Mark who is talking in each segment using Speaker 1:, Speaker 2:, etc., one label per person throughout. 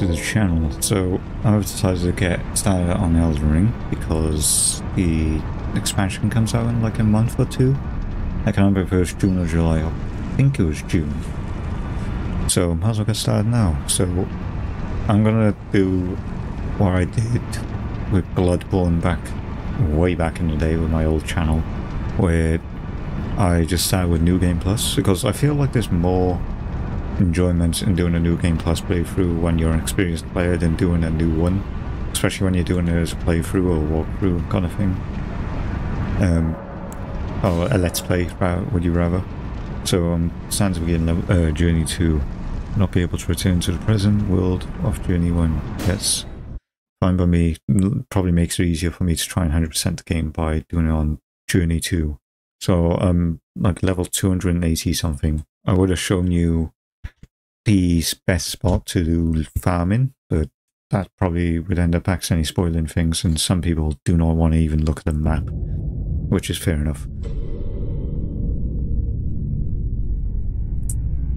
Speaker 1: to the channel. So I've decided to get started on Elden Ring because the expansion comes out in like a month or two. I can't remember if it was June or July. I think it was June. So might as well get started now. So I'm gonna do what I did with Bloodborne way back in the day with my old channel, where I just started with New Game Plus, because I feel like there's more enjoyment in doing a New Game Plus playthrough when you're an experienced player than doing a new one, especially when you're doing it as a playthrough or walkthrough kind of thing. Or a let's play, would you rather. So stands to begin Journey 2. Not be able to return to the present world of Journey 1. Yes. Fine by me. Probably makes it easier for me to try and 100% the game by doing it on Journey 2. So like level 280 something. I would have shown you the best spot to do farming, but that probably would end up accidentally spoiling things, and some people do not want to even look at the map, which is fair enough.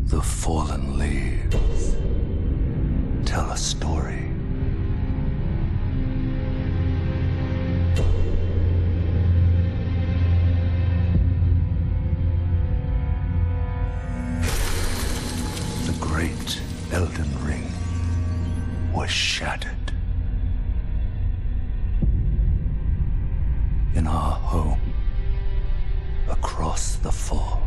Speaker 2: The fallen leaves tell a story. The great Elden Ring was shattered. In our home, across the fog,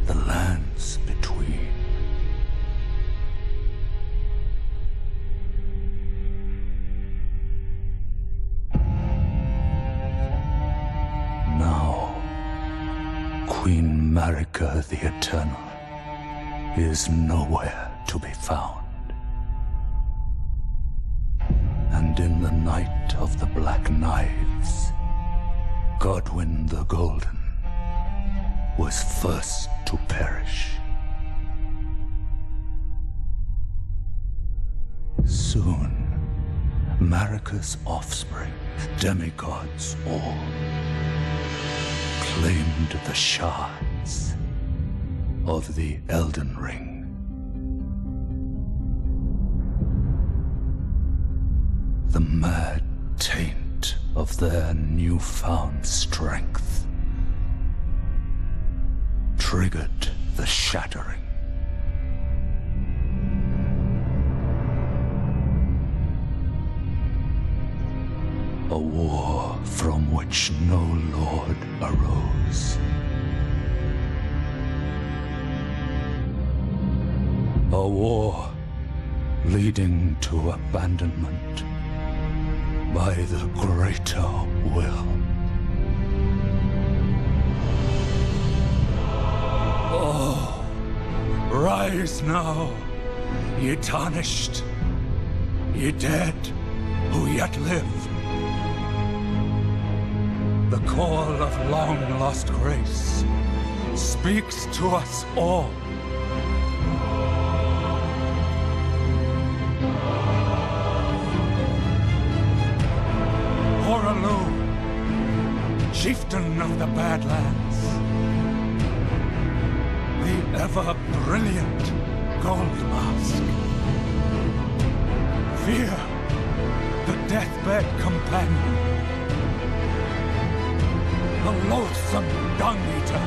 Speaker 2: the lands between. Now, Queen Marika the Eternal is nowhere to be found. And in the night of the Black Knives, Godwyn the Golden was first to perish. Soon, Marika's offspring, demigods all, claimed the shards of the Elden Ring. The mad taint of their newfound strength triggered the shattering. A war from which no lord arose. A war leading to abandonment by the greater will. Oh, rise now, ye tarnished, ye dead who yet live. The call of long-lost grace speaks to us all. Horalu, chieftain of the Badlands, the ever-brilliant Gold Mask. Fear, the deathbed companion, the loathsome dung-eater,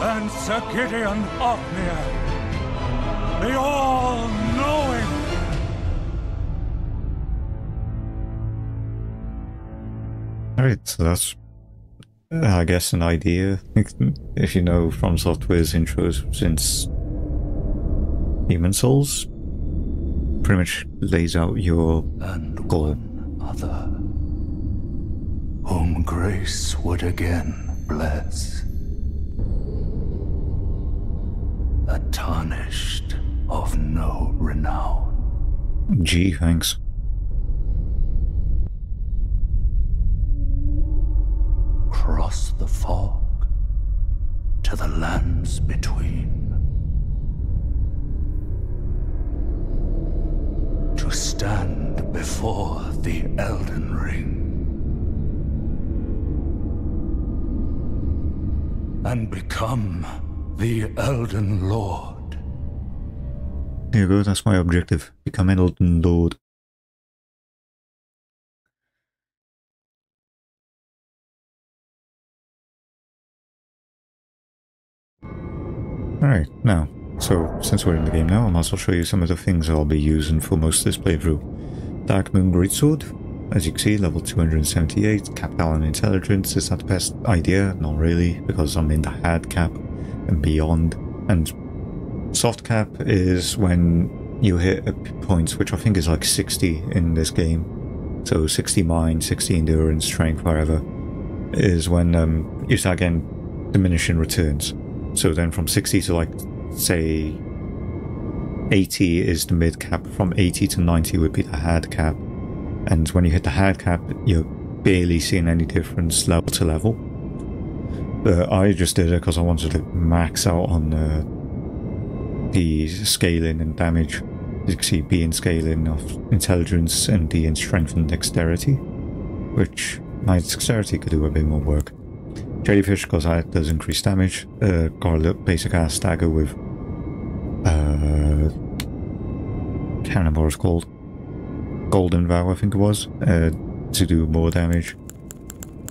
Speaker 2: and Sir Gideon Ofnir, the all-knowing.
Speaker 1: Alright, so that's, I guess, an idea. If you know From Software's intros since Demon Souls, pretty much lays out your goal.
Speaker 2: One other, whom grace would again bless. A tarnished of no renown.
Speaker 1: Gee, thanks.
Speaker 2: Cross the fog to the lands between, to stand before the Elden Ring and become the Elden Lord.
Speaker 1: There you go, that's my objective. Become an Elden Lord. Alright, now, so since we're in the game now, I might as well show you some of the things I'll be using for most of this playthrough. Dark Moon Greatsword, as you can see, level 278, capped out on intelligence. Is that the best idea? Not really, because I'm in the hard cap and beyond. And soft cap is when you hit a point, which I think is like 60 in this game. So 60 mind, 60 endurance, strength, whatever, is when you start getting diminishing returns. So then from 60 to like, say, 80 is the mid cap. From 80 to 90 would be the hard cap. And when you hit the hard cap, you're barely seeing any difference level to level. But I just did it because I wanted to max out on the scaling and damage. You can see B in scaling of intelligence and D in strength and dexterity. Which my dexterity could do a bit more work. Jellyfish, because that does increase damage. Got a little basic ass stagger with can't remember what it's called. Golden Vow, I think it was, to do more damage.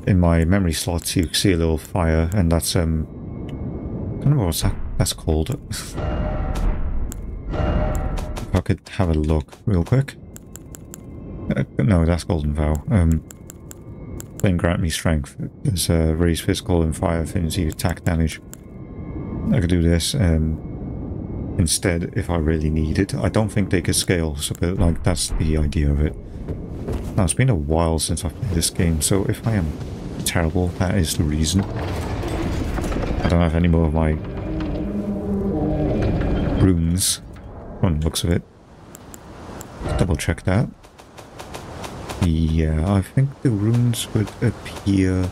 Speaker 1: In my memory slots you can see a little fire, and that's I don't know what that's called. If I could have a look real quick. No, that's Golden Vow. Then grant me strength. There's raise physical and fire affinity attack damage. I could do this instead if I really need it. I don't think they could scale, so but, like, that's the idea of it. Now, it's been a while since I've played this game, so if I am terrible, that is the reason. I don't have any more of my runes from the looks of it. Double check that. Yeah, I think the runes would appear...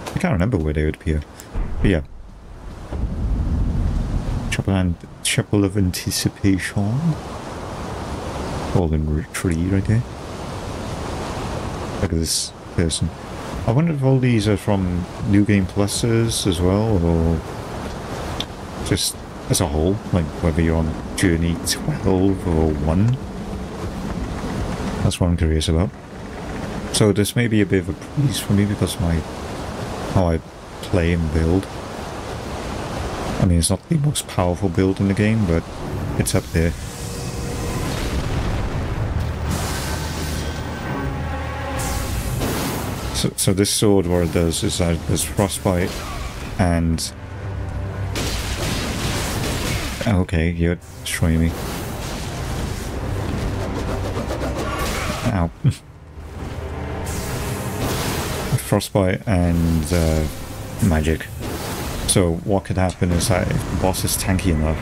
Speaker 1: I can't remember where they would appear. But yeah. Chapel of Anticipation. Golden tree right there. Look at this person. I wonder if all these are from New Game Pluses as well, or just as a whole, like whether you're on Journey 12 or 1. That's what I'm curious about. So this may be a bit of a breeze for me because how I play and build. I mean, it's not the most powerful build in the game, but it's up there. So this sword, what it does is that it does frostbite and... Okay, you're destroying me. Ow. Frostbite and magic. So what could happen is that if the boss is tanky enough,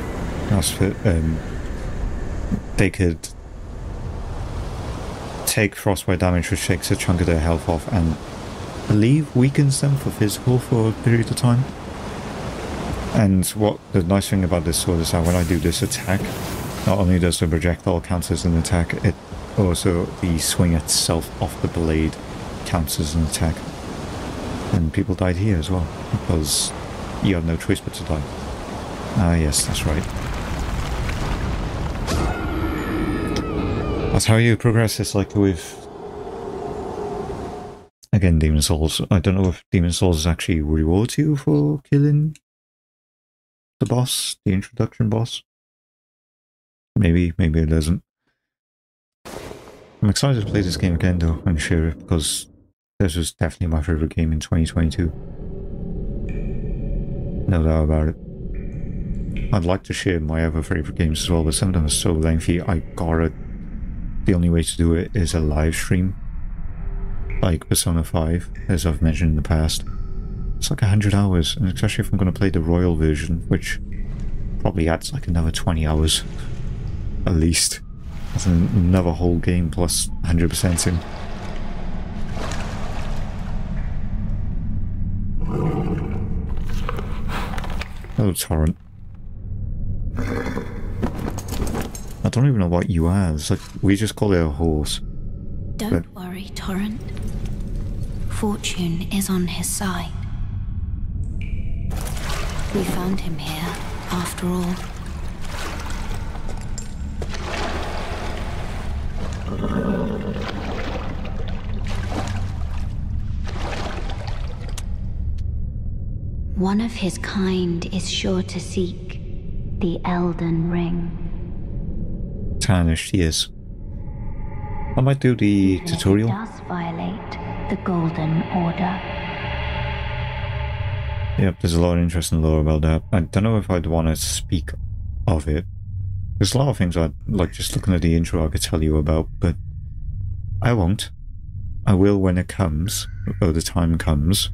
Speaker 1: they could take frostbite damage, which takes a chunk of their health off, and I believe weakens them for physical for a period of time. And what the nice thing about this sword is that when I do this attack, not only does the projectile count as an attack, it also the swing itself off the blade counts as an attack. And people died here as well, because you have no choice but to die. Ah yes, that's right. That's how you progress. It's like with, again, Demon Souls. I don't know if Demon Souls actually rewards you for killing the boss, the introduction boss. Maybe it doesn't. I'm excited to play this game again though, and share it, because this was definitely my favourite game in 2022. No doubt about it. I'd like to share my other favourite games as well, but some of them are so lengthy, the only way to do it is a live stream. Like Persona 5, as I've mentioned in the past. It's like 100 hours, and especially if I'm going to play the Royal version, which probably adds like another 20 hours. At least. That's another whole game plus 100% in. Hello, Torrent. I don't even know what you are. It's like, we just call it a horse.
Speaker 3: Don't worry, Torrent. Fortune is on his side. We found him here, after all. One of his kind is sure to seek the Elden Ring.
Speaker 1: Tarnished, yes. I might do the tutorial.
Speaker 3: It does violate the Golden Order.
Speaker 1: Yep, there's a lot of interesting lore about that. I don't know if I'd want to speak of it. There's a lot of things I'd like, just looking at the intro, I could tell you about, but I won't. I will when it comes, or the time comes.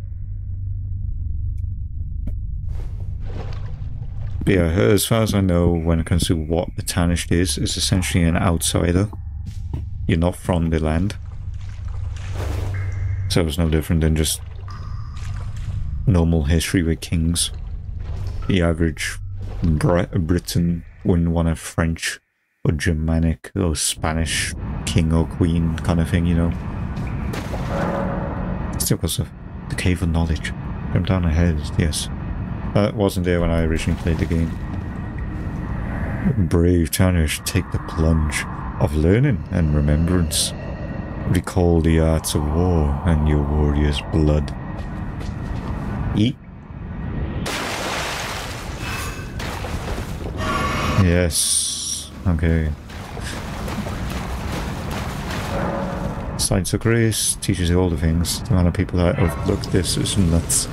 Speaker 1: But yeah, as far as I know, when it comes to what the Tarnished is, it's essentially an outsider. You're not from the land. So it's no different than just normal history with kings. The average Briton wouldn't want a French or Germanic or Spanish king or queen kind of thing, you know. Still was the Cave of Knowledge. From down ahead, yes. That wasn't there when I originally played the game. Brave Tarnished, take the plunge of learning and remembrance. Recall the arts of war and your warrior's blood. Eat. Yes. Okay. Sights of Grace teaches you all the things. The amount of people that overlook this is nuts.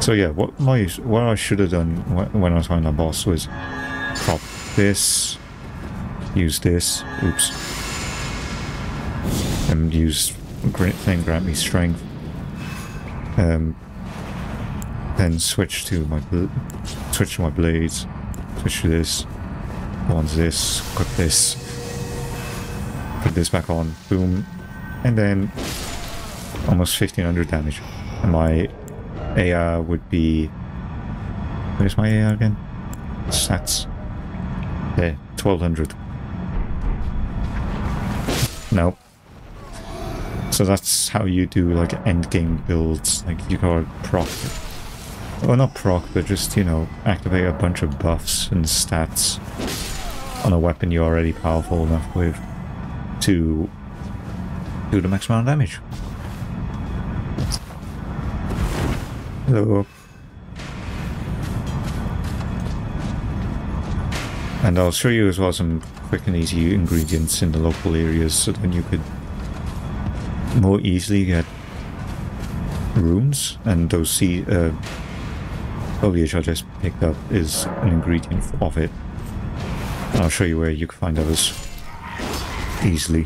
Speaker 1: So yeah, what I should have done when I was fighting that boss was prop this, use this, oops, and use thing grant me strength. Then switch to my blades, switch to this, go on to this, equip this, put this back on, boom, and then almost 1500 damage. And my AR would be, where's my AR again? Stats. There, 1200. Nope. So that's how you do like end game builds. Like you gotta proc, well not proc, but just, you know, activate a bunch of buffs and stats on a weapon you're already powerful enough with to do the max amount of damage. Hello. And I'll show you as well some quick and easy ingredients in the local areas so then you could more easily get runes, and those foliage I just picked up is an ingredient of it. And I'll show you where you can find others easily.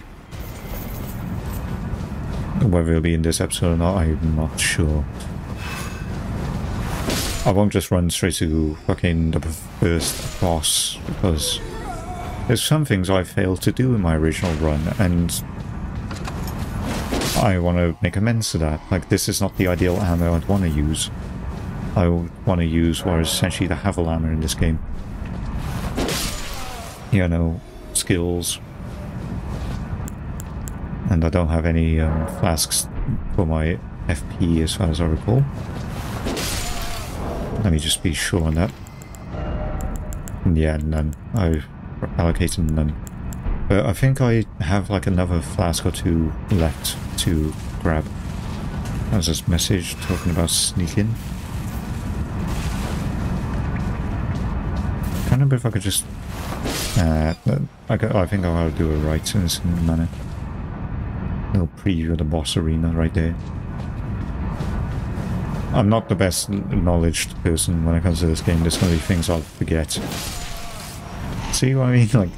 Speaker 1: Whether it'll be in this episode or not, I'm not sure. I won't just run straight to fucking the first boss, because there's some things I failed to do in my original run, and I want to make amends to that. Like, this is not the ideal ammo I'd want to use. I want to use what is essentially the Havel armor in this game. You know, skills. And I don't have any flasks for my FP as far as I recall. Let me just be sure on that. Yeah, none. I've allocated none. But I think I have like another flask or two left to grab. There's this message talking about sneaking. I can't remember if I could just... I think I'll do it right in this manner. Little preview of the boss arena right there. I'm not the best knowledged person when it comes to this game. There's going to be things I'll forget. See what I mean? Like,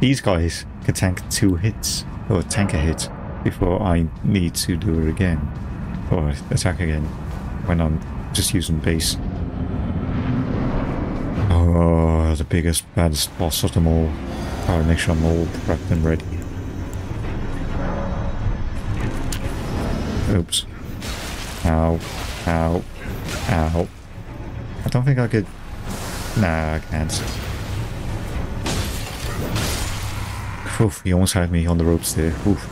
Speaker 1: these guys can tank 2 hits, or tank a hit, before I need to do it again. Or attack again, when I'm just using base. Oh, the biggest, baddest boss of them all. I'll make sure I'm all prepped and ready. Oops. Ow. Ow. Ow. I don't think I could... Nah, I can't. Oof, he almost had me on the ropes there. Oof.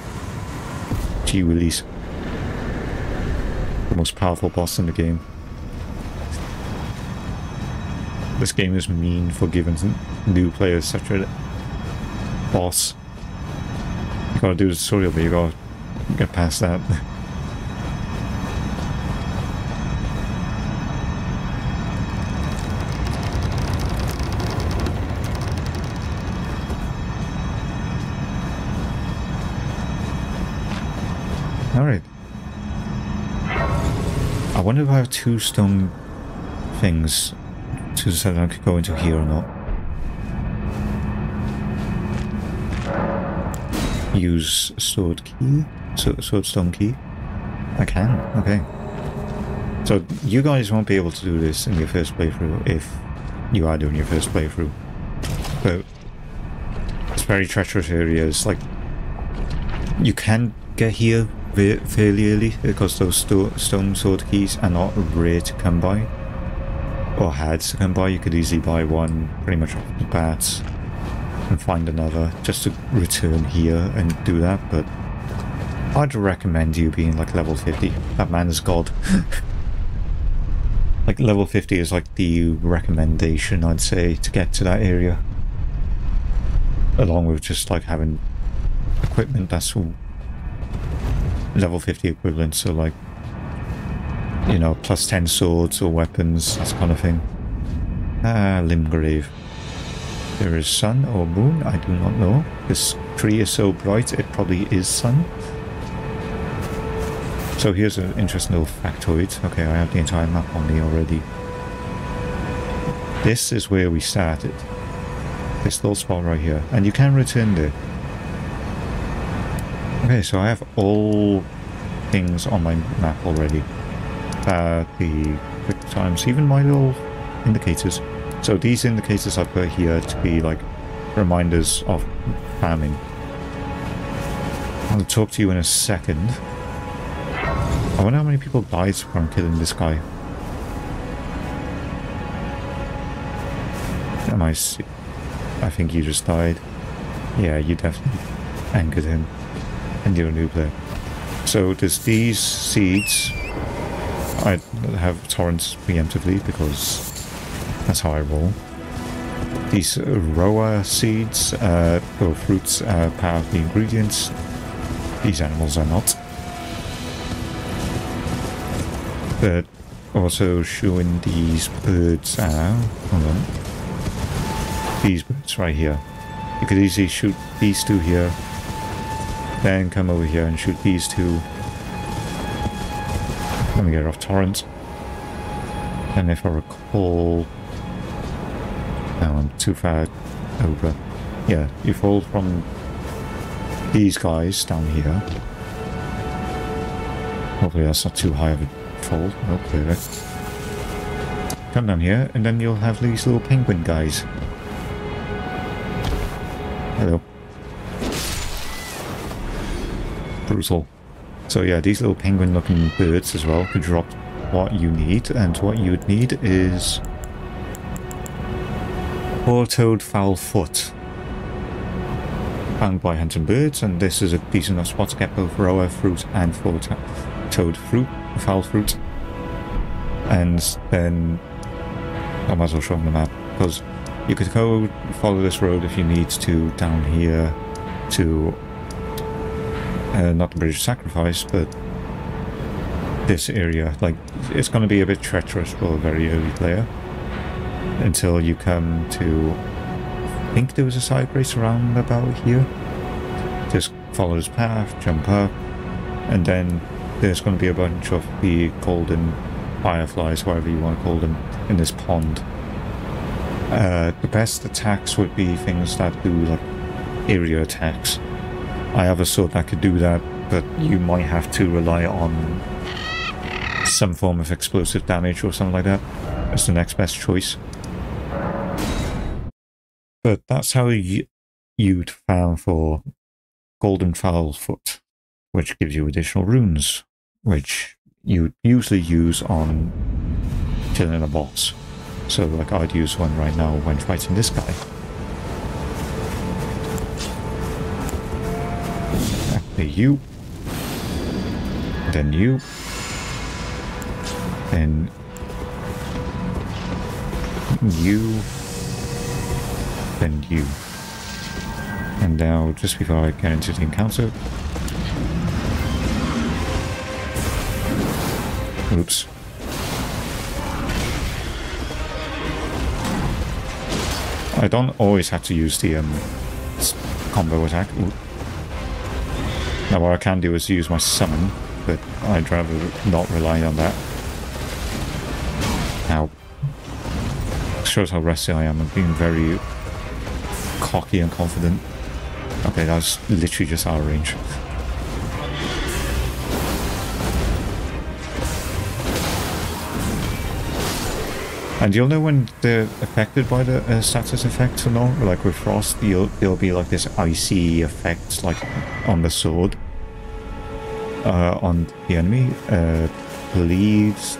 Speaker 1: Gee willies. The most powerful boss in the game. This game is mean for giving new players such a boss. You gotta do the tutorial, but you gotta get past that. Alright. I wonder if I have 2 stone things to decide I could go into here or not. Use sword key? Sword stone key? I can, okay. So you guys won't be able to do this in your first playthrough if you are doing your first playthrough. But it's very treacherous areas, like you can get here fairly early because those stone sword keys are not rare to come by or hard to come by. You could easily buy one pretty much off the bat and find another just to return here and do that, but I'd recommend you being like level 50. That man is god. Like level 50 is like the recommendation, I'd say, to get to that area, along with just like having equipment that's level 50 equivalent, so like, you know, plus 10 swords or weapons, that kind of thing. Limgrave. There is sun or moon, I do not know. This tree is so bright, it probably is sun. So here's an interesting little factoid. Okay, I have the entire map on me already. This is where we started. This little spot right here. And you can return there. Okay, so I have all things on my map already. The quick times, even my little indicators. So these indicators I put here to be like reminders of farming. I'll talk to you in a second. I wonder how many people died from killing this guy. I think you just died. Yeah, you definitely angered him. And you're a new player. So there's these seeds. I have torrents preemptively because that's how I roll. These roa seeds, or fruits, are part of the ingredients. These animals are not. But also showing these birds are... Hold on. These birds right here. You could easily shoot these two here. Then come over here and shoot these two. Let me get off torrent. And if I recall... No, I'm too far over. Yeah, you fall from these guys down here. Hopefully that's not too high of a fall. Oh, perfect. Come down here and then you'll have these little penguin guys. Hello. Brutal. So yeah, these little penguin looking birds as well could drop what you need, and what you would need is four-toed fowl foot, found by hunting birds, and this is a decent enough spot to get both roa fruit and four-toed fowl fruit. And then I might as well show on the map, because you could go follow this road if you need to down here to not the Bridge of Sacrifice, but this area. Like, it's going to be a bit treacherous for a very early player until you come to, I think there was a side race around about here. Just follow this path, jump up, and then there's going to be a bunch of the golden fireflies, whatever you want to call them, in this pond. The best attacks would be things that do like area attacks. I have a sword that could do that, but you might have to rely on some form of explosive damage or something like that as the next best choice. But that's how you'd farm for golden fowl foot, which gives you additional runes, which you usually use on killing a boss. So like I'd use one right now when fighting this guy. You, then you, then you, then you. And now, just before I get into the encounter... Oops. I don't always have to use the combo attack. Ooh. Now what I can do is use my summon, but I'd rather not rely on that. Ow. Shows how rusty I am. I'm being very cocky and confident. Okay, that's literally just out of range. And you'll know when they're affected by the status effects or not. Like with Frost, there'll be like this icy effect, like on the sword, on the enemy. Bleeds.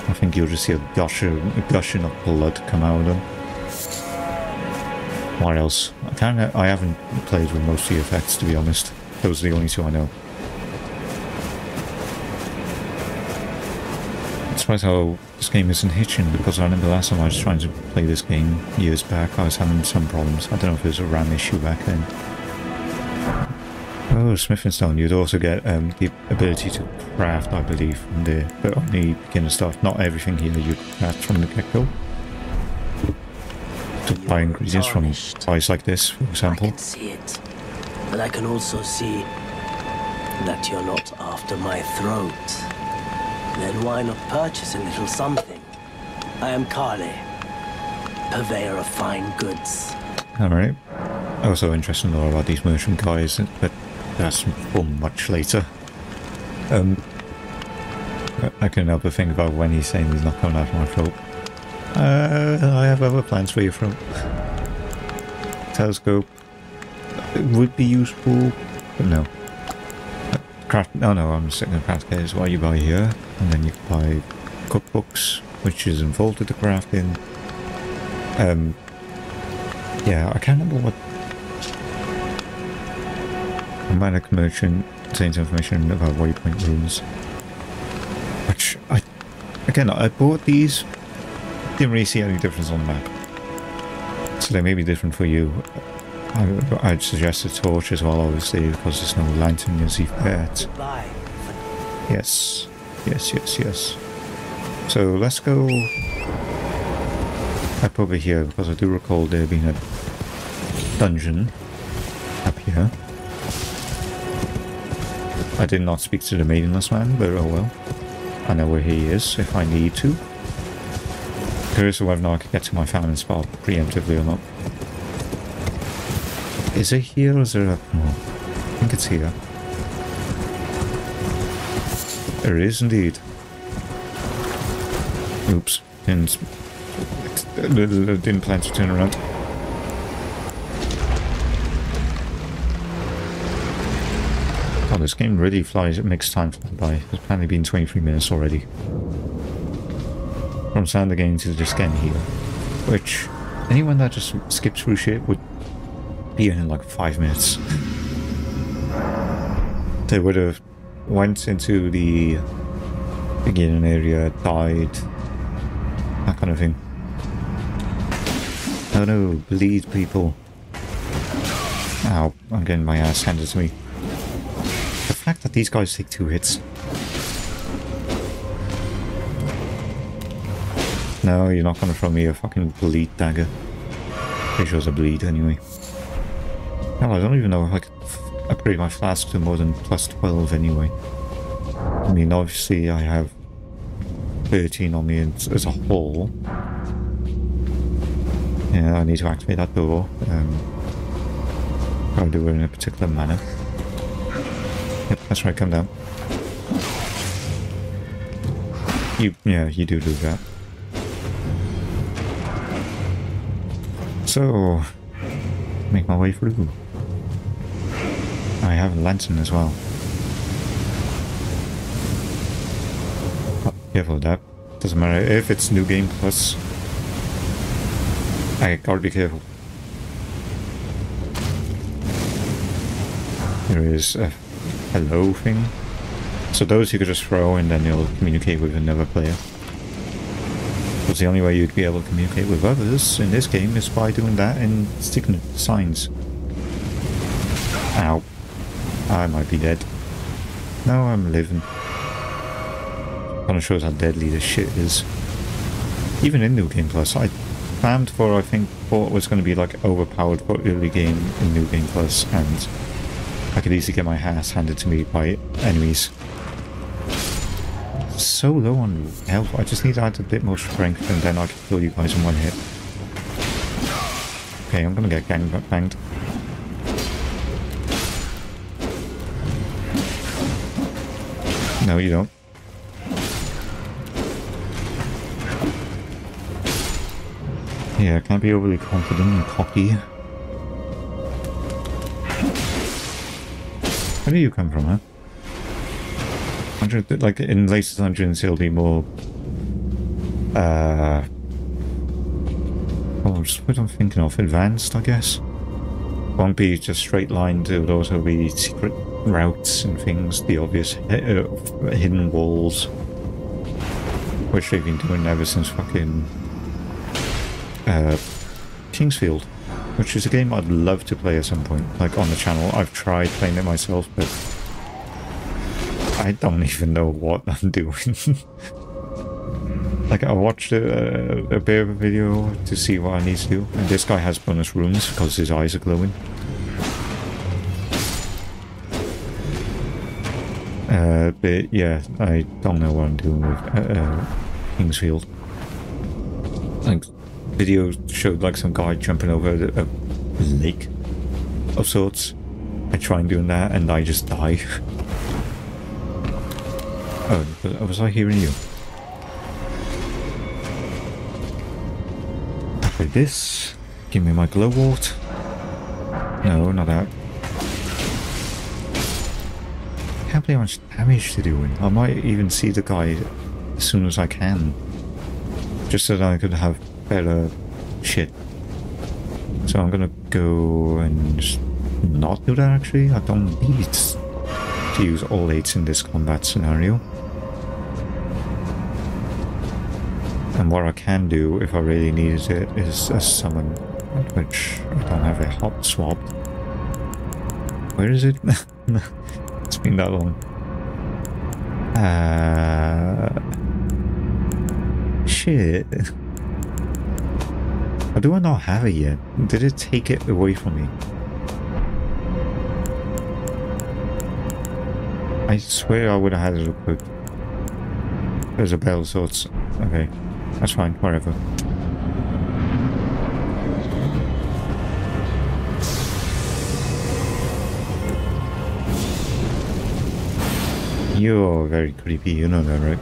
Speaker 1: I think you'll just see a gushing of blood come out of them. What else? I haven't played with most of the effects, to be honest. Those are the only two I know. Despite how this game isn't hitching, because I remember last time I was trying to play this game years back, I was having some problems. I don't know if it was a RAM issue back then. Oh, Smith and Stone. You'd also get the ability to craft, I believe, from there, but only beginner stuff. Not everything here you craft from the get-go. To buy ingredients from guys like this, for example.
Speaker 4: I can see it, but I can also see that you're not after my throat. Then why not purchase a little something? I am Kale, purveyor of fine goods.
Speaker 1: Alright. Also interested in all about these merchant guys, but that's for much later. I can help but think about when he's saying he's not coming after my throat. I have other plans for your throat. Telescope. It would be useful, but no. Craft. No, I'm sitting in craft case. What you buy here, and then you can buy cookbooks, which is involved with the crafting. Yeah, I can't remember what. Manic Merchant contains information about waypoint runes. Which I bought these. Didn't really see any difference on the map. So they may be different for you. I'd suggest a torch as well, obviously, because there's no lantern as you've got. Yes. So let's go up over here, because I do recall there being a dungeon up here. I did not speak to the maidenless man, but oh well. I know where he is if I need to. Curious whether or not I can get to my famine spot preemptively or not. Is it here or is it up more? I think it's here. There it is indeed. Oops. Didn't plan to turn around. Oh, this game really flies. It makes time fly by. It's apparently been 23 minutes already. From sound again to just getting here. Which, anyone that just skips through shit would be in like 5 minutes. They would have went into the beginning area, died, that kind of thing. Oh no, bleed people. Ow, I'm getting my ass handed to me. The fact that these guys take 2 hits. No, you're not gonna throw me a fucking bleed dagger. Pretty sure it's a bleed anyway. Hell, I don't even know if I could upgrade my flask to more than plus 12 anyway. I mean, obviously I have 13 on me as a whole. Yeah, I need to activate that door. I'll do it in a particular manner. Yep, that's right, come down. You do that. So, make my way through. I have a lantern as well. Oh, careful with that. Doesn't matter if it's New Game Plus. I gotta be careful. There is a hello thing. So those you could just throw and then you'll communicate with another player. Because the only way you'd be able to communicate with others in this game is by doing that and sticking signs. Ow. I might be dead. No, I'm living. Kind of shows how deadly this shit is. Even in New Game Plus, I planned for, I think, what was going to be like overpowered for early game in New Game Plus, and I could easily get my ass handed to me by enemies. So low on health, I just need to add a bit more strength and then I can kill you guys in one hit. Okay, I'm gonna get gangbanged. No, you don't. Yeah, I can't be overly confident and cocky. Where do you come from, huh? Like, in later dungeons, it'll be more... oh, just what I'm thinking of. Advanced, I guess? Won't be just straight lined, it'll also be secret routes and things, the obvious hidden walls. Which they've been doing ever since fucking... Kingsfield. Which is a game I'd love to play at some point, like on the channel. I've tried playing it myself, but I don't even know what I'm doing. Like, I watched a bit of a video to see what I need to do, and this guy has bonus runes because his eyes are glowing. But yeah, I don't know what I'm doing with Kingsfield. Like, video showed like some guy jumping over a lake of sorts. I try and doing that and I just die. Oh, was I hearing you? Okay, this. Give me my glowwort. No, not that. I can't believe how much damage they're doing. I might even see the guy as soon as I can. Just so that I could have better shit. So I'm gonna go and just not do that actually. I don't need to use all 8s in this combat scenario. And what I can do, if I really needed it, is a summon, which I don't have a hot swap. Where is it? It's been that long. Shit. Or do I not have it yet? Did it take it away from me? I swear I would have had it equipped. There's a bell, so it's... okay. That's fine, whatever. You're very creepy, you know that, right?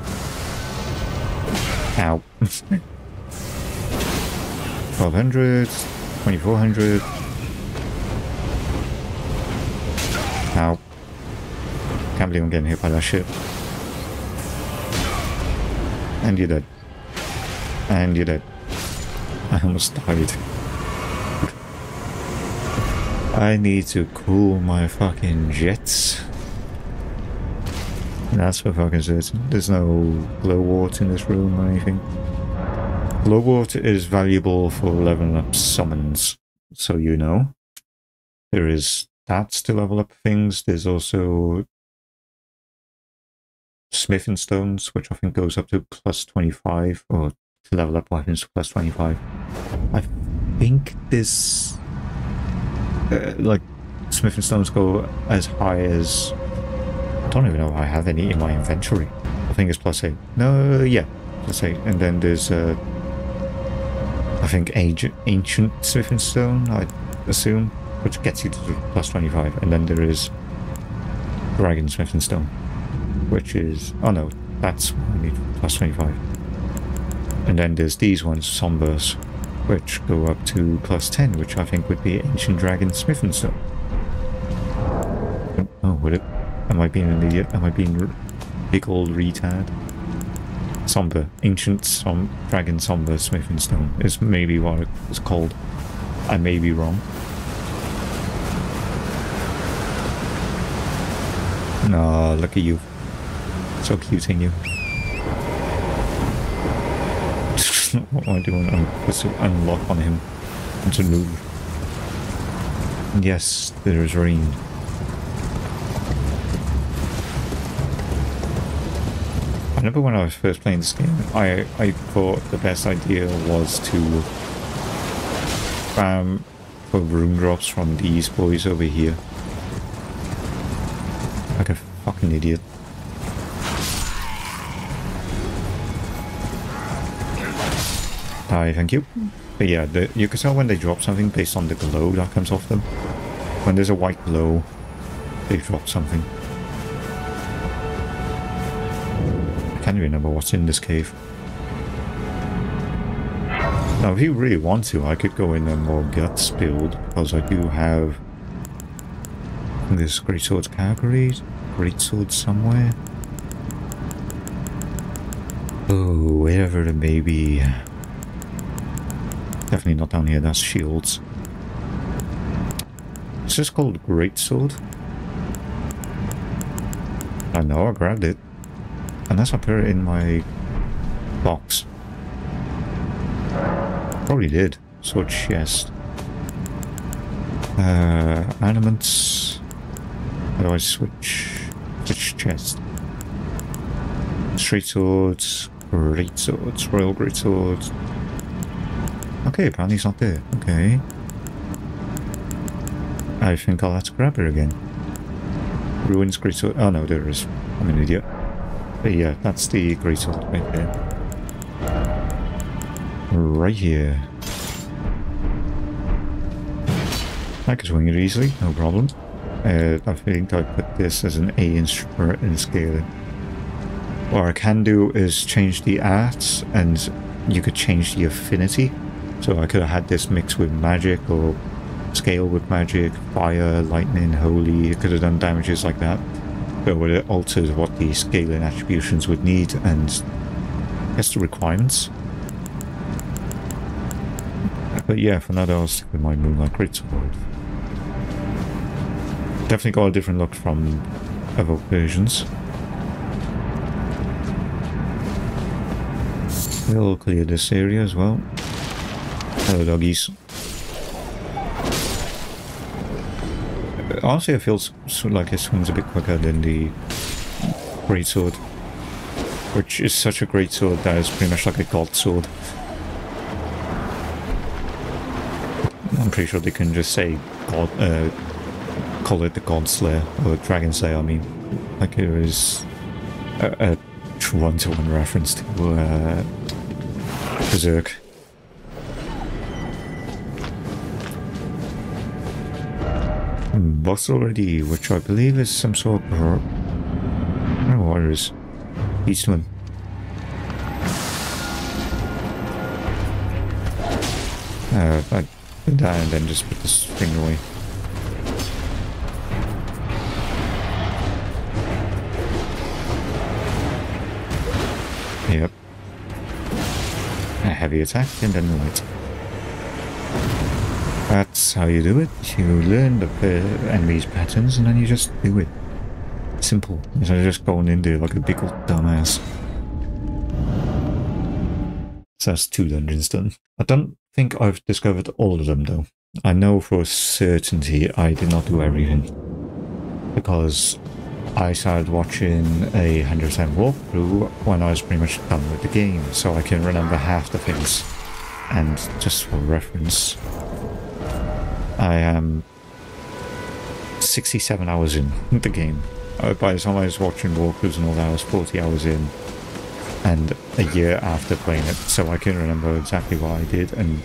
Speaker 1: Ow. 1200, 2400. Ow. Can't believe I'm getting hit by that shit. And you're dead. And you're dead. I almost died. I need to cool my fucking jets. That's for fucking certain. There's no glowwort in this room or anything. Glowwort is valuable for leveling up summons, so you know. There is that to level up things. There's also smithing stones, which I think goes up to plus 25, or to level up weapons to plus 25. I think this, like, smithing stones go as high as... I don't even know if I have any in my inventory. I think it's plus 8. No, yeah, plus 8. And then there's, I think, ancient smithing stone, I assume, which gets you to plus 25. And then there is dragon smithing stone, which is... oh no, that's what I need, plus 25. And then there's these ones, sombers, which go up to plus 10, which I think would be ancient dragon smithing stone. Oh, would it? Am I being an idiot? Am I being a big old retard? Somber. Ancient dragon somber smithing stone is maybe what it's called. I may be wrong. No, look at you. So cute in you. What am I doing? I'm supposed to unlock on him. And to move. And yes, there is rain. I remember when I was first playing this game, I thought the best idea was to farm for room drops from these boys over here. Like a fucking idiot. Hi, thank you. But yeah, you can tell when they drop something based on the glow that comes off them. When there's a white glow, they drop something. I can't remember what's in this cave. Now, if you really want to, I could go in a more guts build, because I do have this greatsword category, greatsword somewhere. Oh, wherever it may be. Definitely not down here, that's shields. It's just called greatsword. I know, I grabbed it. Unless I put it in my box. Probably did. Sword chest. Animants. How do I switch? Switch chest. Straight swords. Great swords. Royal great swords. Okay, apparently it's not there. Okay. I think I'll have to grab her again. Ruins great sword. Oh no, there is. I'm an idiot. But yeah, that's the great sword right there. Right here. I can swing it easily, no problem. I think I put this as an A in scaling. What I can do is change the art, and you could change the affinity. So I could have had this mixed with magic, or scale with magic, fire, lightning, holy. It could have done damages like that. But would it alter what the scaling attributions would need, and I guess the requirements. But yeah, for now I'll stick with my Moonlight Greatsword. Definitely got a different look from other versions. We'll clear this area as well. Hello doggies. Honestly, it feels like it swings a bit quicker than the greatsword, which is such a great sword that is pretty much like a god sword. I'm pretty sure they can just say god, call it the God Slayer or Dragon Slayer. I mean, like it was a one-to-one reference to Berserk. Boss already, which I believe is some sort of... Oh, what is Eastman? I did that and then just put this thing away. Yep. A heavy attack and then light. That's how you do it. You learn the enemy's patterns and then you just do it. Simple. Instead of just going in there like a big old dumbass. So that's 2 dungeons done. I don't think I've discovered all of them though. I know for certainty I did not do everything. Because I started watching a 100% walkthrough when I was pretty much done with the game. So I can remember half the things. And just for reference, I am 67 hours in the game. By the time I was watching walkthroughs and all that, I was 40 hours in. And a year after playing it, so I can remember exactly what I did and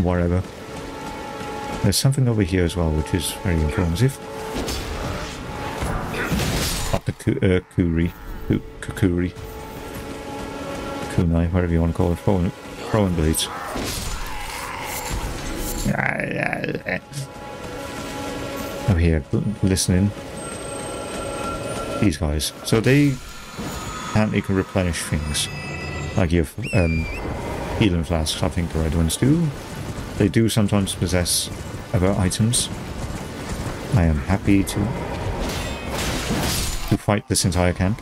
Speaker 1: whatever. There's something over here as well, which is very informative. Not the Kukuri. Kunai, whatever you want to call it, throwing blades. Over here, listening. These guys. So they apparently can replenish things. Like your healing flasks, I think the red ones do. They do sometimes possess other items. I am happy to fight this entire camp.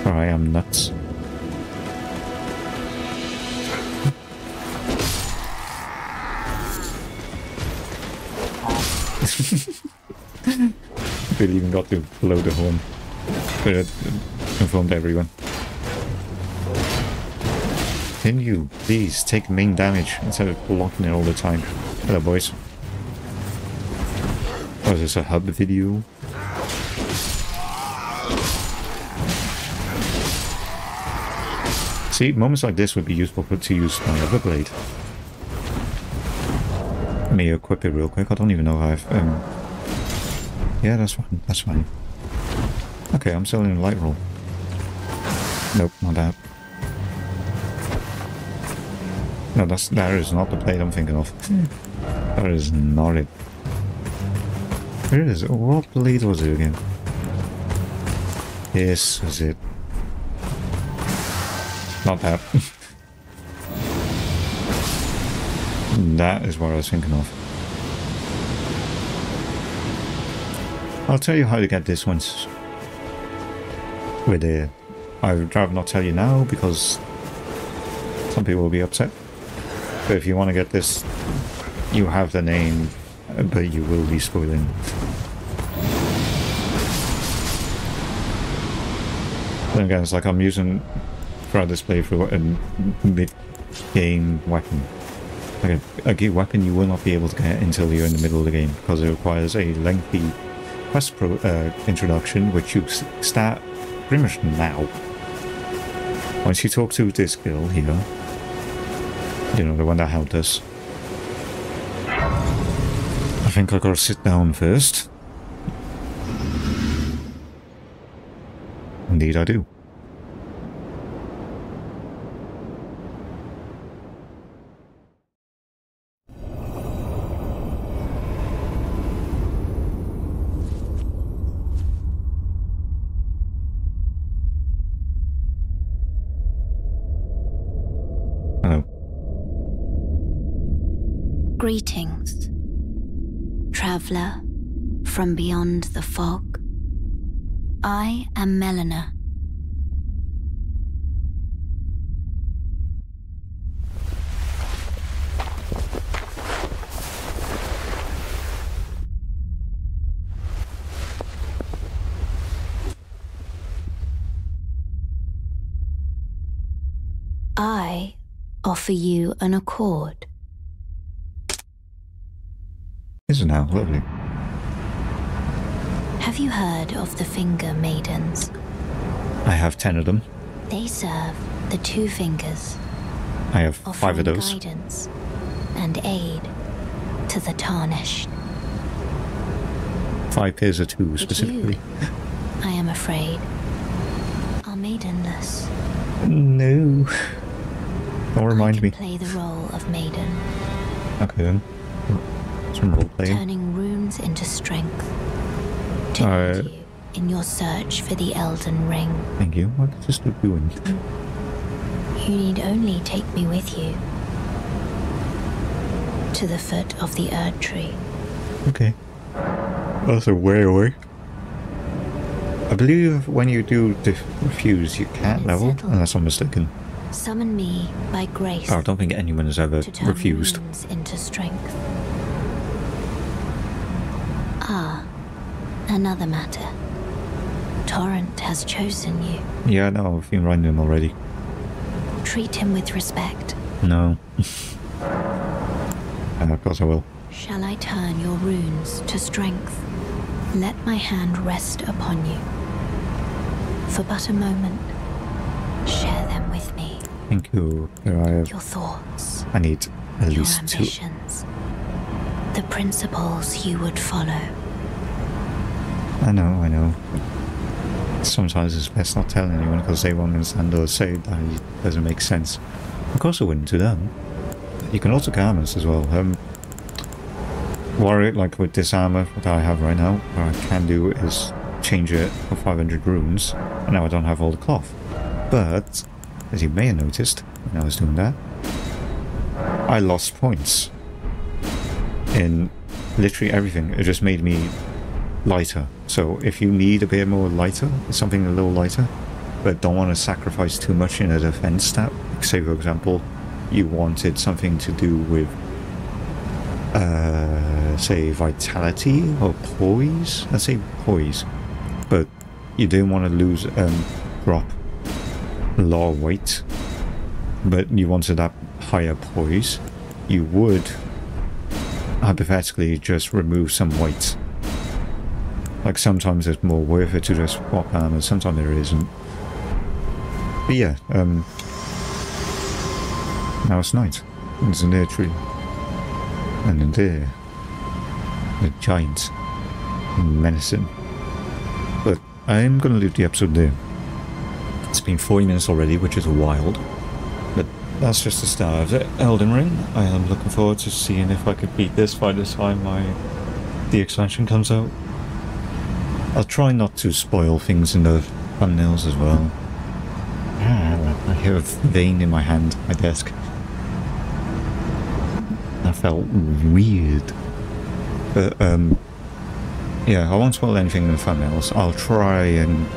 Speaker 1: For I am nuts. Really even got to blow the horn. But it informed everyone. Can you please take main damage instead of blocking it all the time? Hello, boys. Was this a hub video? See, moments like this would be useful to use my other blade. Let me equip it real quick. I don't even know how I've... Yeah, that's fine. That's fine. Okay, I'm still in a light roll. Nope, not that. No, that is not the blade I'm thinking of. That is not it. Where is it? What blade was it again? This is it. Not that. That is what I was thinking of. I'll tell you how to get this once. With it. I would rather not tell you now because some people will be upset. But if you want to get this, you have the name, but you will be spoiling. Then again, it's like I'm using throughout this playthrough a mid-game weapon. Like a gear weapon you will not be able to get until you're in the middle of the game because it requires a lengthy quest introduction, which you start pretty much now. Once you talk to this girl here, you know, the one that helped us. I think I gotta sit down first. Indeed I do.
Speaker 3: Greetings, traveller from beyond the fog. I am Melina. I offer you an accord.
Speaker 1: Isn't that lovely?
Speaker 3: Have you heard of the Finger Maidens?
Speaker 1: I have 10 of them.
Speaker 3: They serve the Two Fingers.
Speaker 1: I have 5 of those.
Speaker 3: Guidance and aid to the Tarnished.
Speaker 1: 5 pairs of 2 specifically.
Speaker 3: You, I am afraid, are maidenless.
Speaker 1: No. Don't remind me.
Speaker 3: Play the role of maiden.
Speaker 1: Okay then. Some role playing.
Speaker 3: Turning runes into strength. To aid you in your search for the Elden Ring.
Speaker 1: Thank you. What is this doing?
Speaker 3: You need only take me with you to the foot of the Erd Tree.
Speaker 1: Okay. That's a way away. I believe when you do refuse, you can't level, unless I'm mistaken.
Speaker 3: Summon me by grace.
Speaker 1: Oh, I don't think anyone has ever refused.
Speaker 3: Runes into strength. Ah, another matter. Torrent has chosen you.
Speaker 1: Yeah, no, I've been riding him already.
Speaker 3: Treat him with respect.
Speaker 1: No. And of course I will.
Speaker 3: Shall I turn your runes to strength? Let my hand rest upon you. For but a moment, share them with me.
Speaker 1: Thank you. Here I have.
Speaker 3: Your thoughts.
Speaker 1: I need at
Speaker 3: your
Speaker 1: least 2.
Speaker 3: ambitions. The principles you would follow.
Speaker 1: I know. Sometimes it's best not telling anyone because they won't understand or say that it doesn't make sense. Of course I wouldn't do that. You can also calm us as well. Like with this armor that I have right now, what I can do is change it for 500 runes, and now I don't have all the cloth. But, as you may have noticed when I was doing that, I lost points in literally everything. It just made me lighter. So if you need a bit more lighter, something a little lighter, but don't want to sacrifice too much in a defense stat, say for example, you wanted something to do with say, vitality or poise. Let's say poise. But you didn't want to lose, drop a lot of weight, but you wanted that higher poise, you would hypothetically just remove some weight. Like sometimes it's more worth it to just swap armor, sometimes there isn't. But yeah, now it's night. There's an air tree. And in there, a giant menacing. But I'm gonna leave the episode there. It's been 40 minutes already, which is wild. But that's just the start of the Elden Ring. I am looking forward to seeing if I could beat this by the time the expansion comes out. I'll try not to spoil things in the thumbnails as well. I hear a vein in my hand, my desk. That felt weird. But, yeah, I won't spoil anything in the thumbnails. I'll try and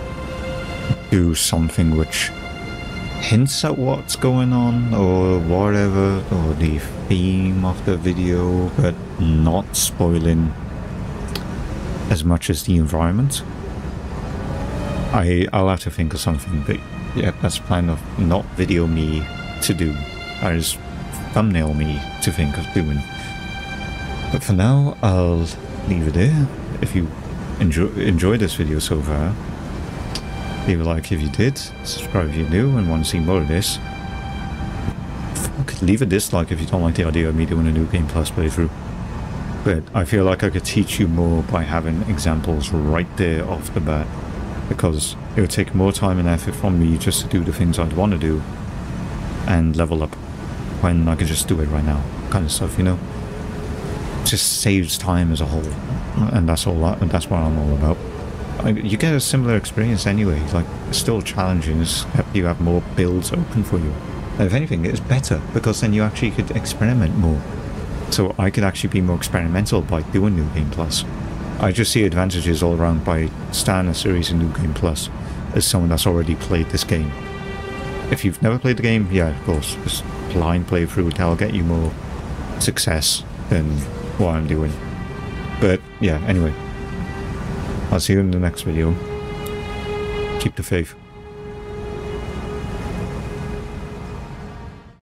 Speaker 1: do something which hints at what's going on, or whatever, or the theme of the video, but not spoiling as much as the environment. I'll have to think of something, but yeah, that's plan of not video me to do. I just thumbnail me to think of doing. But for now, I'll leave it there. If you enjoyed this video so far, leave a like if you did, subscribe if you're new and want to see more of this. Leave a dislike if you don't like the idea of me doing a New Game Plus playthrough. But I feel like I could teach you more by having examples right there off the bat, because it would take more time and effort from me just to do the things I'd want to do and level up when I could just do it right now, kind of stuff, you know. It just saves time as a whole, and that's all. That's what I'm all about. You get a similar experience anyway. Like, it's still challenging. You have more builds open for you. And if anything, it's better because then you actually could experiment more. So I could actually be more experimental by doing New Game Plus. I just see advantages all around by starting a series in New Game Plus as someone that's already played this game. If you've never played the game, yeah, of course, just blind playthrough, that'll get you more success than what I'm doing. But yeah, anyway, I'll see you in the next video. Keep the faith.